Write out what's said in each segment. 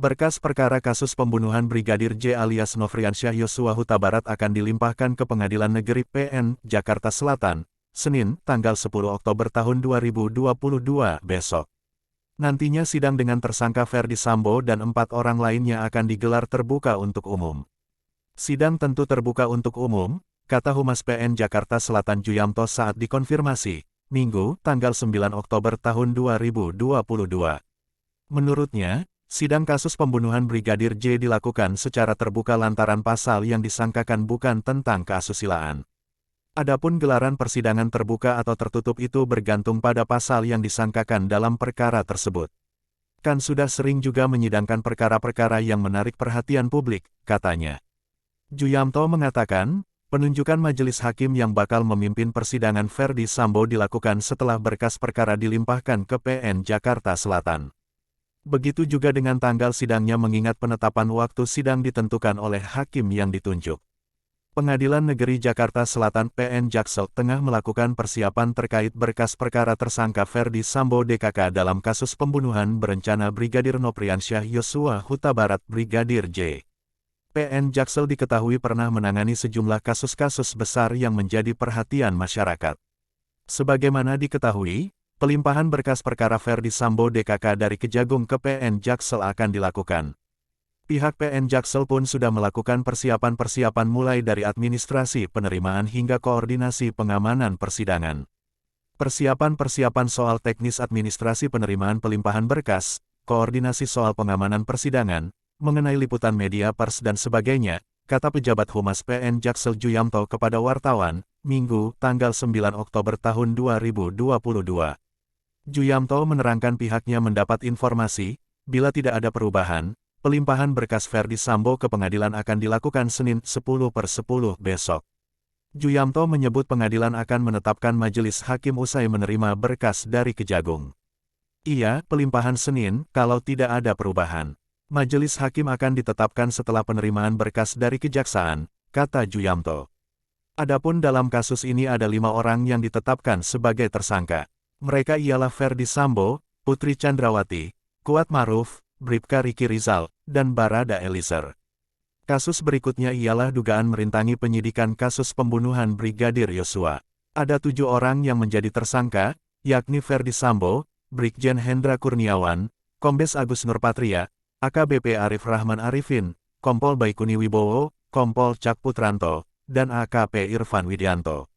Berkas perkara kasus pembunuhan Brigadir J alias Nofriansyah Yosua Huta Barat akan dilimpahkan ke Pengadilan Negeri PN, Jakarta Selatan, Senin, tanggal 10 Oktober tahun 2022 besok. Nantinya sidang dengan tersangka Ferdi Sambo dan 4 orang lainnya akan digelar terbuka untuk umum. Sidang tentu terbuka untuk umum, kata Humas PN Jakarta Selatan Juyamto saat dikonfirmasi, Minggu, tanggal 9 Oktober tahun 2022. Menurutnya, sidang kasus pembunuhan Brigadir J dilakukan secara terbuka lantaran pasal yang disangkakan bukan tentang keasusilaan. Adapun gelaran persidangan terbuka atau tertutup itu bergantung pada pasal yang disangkakan dalam perkara tersebut. Kan sudah sering juga menyidangkan perkara-perkara yang menarik perhatian publik, katanya. Juyamto mengatakan, penunjukan majelis hakim yang bakal memimpin persidangan Ferdi Sambo dilakukan setelah berkas perkara dilimpahkan ke PN Jakarta Selatan. Begitu juga dengan tanggal sidangnya mengingat penetapan waktu sidang ditentukan oleh hakim yang ditunjuk. Pengadilan Negeri Jakarta Selatan PN Jaksel tengah melakukan persiapan terkait berkas perkara tersangka Ferdi Sambo DKK dalam kasus pembunuhan berencana Brigadir Nofriansyah Yosua Huta Barat Brigadir J. PN Jaksel diketahui pernah menangani sejumlah kasus-kasus besar yang menjadi perhatian masyarakat. Sebagaimana diketahui, pelimpahan berkas perkara Ferdi Sambo DKK dari Kejagung ke PN Jaksel akan dilakukan. Pihak PN Jaksel pun sudah melakukan persiapan-persiapan mulai dari administrasi penerimaan hingga koordinasi pengamanan persidangan. Persiapan-persiapan soal teknis administrasi penerimaan pelimpahan berkas, koordinasi soal pengamanan persidangan, mengenai liputan media pers dan sebagainya, kata pejabat Humas PN Jaksel Juyamto kepada wartawan, Minggu, tanggal 9 Oktober tahun 2022. Juyamto menerangkan pihaknya mendapat informasi, bila tidak ada perubahan, pelimpahan berkas Ferdi Sambo ke pengadilan akan dilakukan Senin 10/10 besok. Juyamto menyebut pengadilan akan menetapkan majelis hakim usai menerima berkas dari Kejagung. Iya, pelimpahan Senin, kalau tidak ada perubahan. Majelis hakim akan ditetapkan setelah penerimaan berkas dari Kejaksaan, kata Juyamto. Adapun dalam kasus ini ada 5 orang yang ditetapkan sebagai tersangka. Mereka ialah Ferdi Sambo, Putri Chandrawati, Kuat Maruf, Bribka Riki Rizal, dan Barada Eliezer. Kasus berikutnya ialah dugaan merintangi penyidikan kasus pembunuhan Brigadir Yosua. Ada 7 orang yang menjadi tersangka, yakni Ferdi Sambo, Brigjen Hendra Kurniawan, Kombes Agus Nurpatria, AKBP Arif Rahman Arifin, Kompol Baikuni Wibowo, Kompol Cak Putranto, dan AKP Irfan Widianto.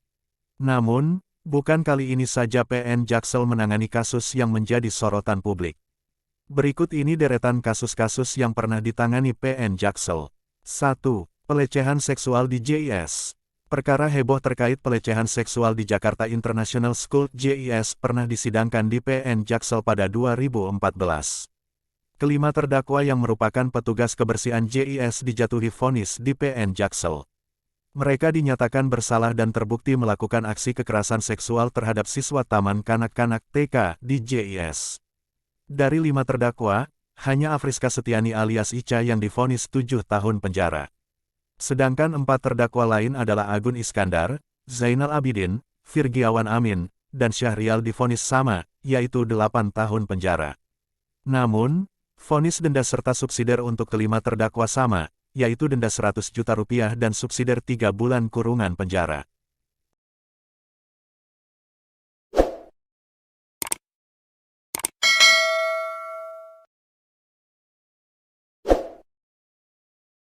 Namun, bukan kali ini saja PN Jaksel menangani kasus yang menjadi sorotan publik. Berikut ini deretan kasus-kasus yang pernah ditangani PN Jaksel. 1. Pelecehan seksual di JIS. Perkara heboh terkait pelecehan seksual di Jakarta International School JIS pernah disidangkan di PN Jaksel pada 2014. Kelima terdakwa yang merupakan petugas kebersihan JIS dijatuhi vonis di PN Jaksel. Mereka dinyatakan bersalah dan terbukti melakukan aksi kekerasan seksual terhadap siswa Taman Kanak-Kanak TK di JIS. Dari 5 terdakwa, hanya Afriska Setiani alias Ica yang divonis 7 tahun penjara. Sedangkan 4 terdakwa lain adalah Agun Iskandar, Zainal Abidin, Virgiawan Amin, dan Syahrial divonis sama, yaitu 8 tahun penjara. Namun, vonis denda serta subsidiar untuk kelima terdakwa sama, yaitu denda Rp100 juta dan subsidiar 3 bulan kurungan penjara.